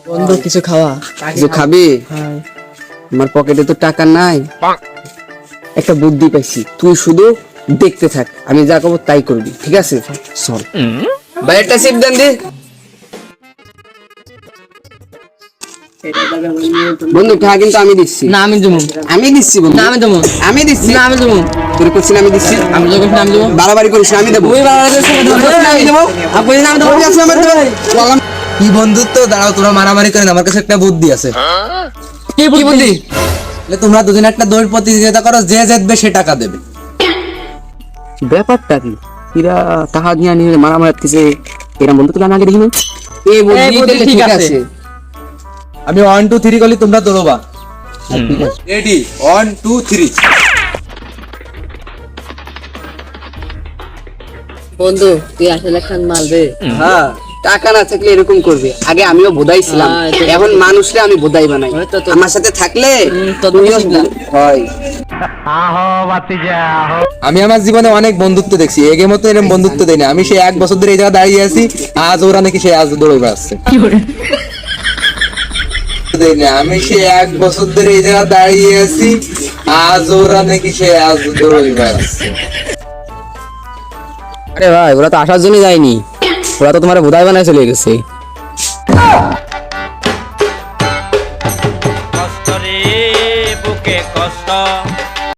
বন্ধু কিছু খাওয়া। কিছু খাবি? হ্যাঁ আমার পকেটে তো টাকা নাই। একটা বুদ্ধি পাইছি, তুই শুধু দেখতে থাক, আমি যা করবো তাই করবি, ঠিক আছে? চল ভাই, একটা সিপ দেন দি। বন্ধু টাকা কিন্তু আমি দিচ্ছি। না আমি দেবো, আমি দিচ্ছি বন্ধু, না আমি দেবো, আমি দিচ্ছি। না আমি দেবো, তোর করছি না, আমি দিচ্ছি। আমি যখন আমি দেবো, বাড়াবাড়ি করিস না, আমি দেবো। ওই বাংলাদেশ আমি দেবো। আপনি না আমি দেবো। ঠিক আছে, আমার দেবো। চল, কি বন্ধুত্ব? দাঁড়াও, তোরা মারামারি করেন, আমার কাছে একটা বুদ্ধি আছে। কি বুদ্ধি? তাহলে তোমরা দুজন একটা দৌড় প্রতিযোগিতা করো, যে জিতবে সে টাকা দেবে। ব্যাপারটা কি? এরা টাকা দিয়ে নিয়ে মারামারি করতেছে, এরা বন্ধু তো আমি আগে দেখিনি। এই বুদ্ধি ঠিক আছে। আমি 1 2 3 বলি, তোমরা দৌড়বা। রেডি? 1 2 3। বন্ধু তুই আসলে খান মারবে। হ্যাঁ, টাকা না থাকলে এরকম করবে। আগে আমিও বোধাই ছিলাম, এখন মানুষরে আমি বোধাই বানাই। আমার সাথে থাকলে তুইও হয়। আমি আমার জীবনে অনেক বন্ধুত্ব দেখছি, এই গেমও তো এরকম বন্ধুত্ব দেই না। আমি সেই 1 বছর ধরে এই জায়গায় দাঁড়িয়ে আছি, আজ ওরা নাকি সেই আজ দৌড়ে বেড়াচ্ছে। আমি সেই 1 বছর ধরে এই জায়গায় দাঁড়িয়ে আছি, আজ ওরা নাকি সেই আজ দৌড়ে বেড়াচ্ছে। আরে ভাই, ওরা তো আসার জন্য যায়নি, ওরা তো তোমার বোধাই বানায় চলে গেছে। কষ্ট রে বুকে কষ্ট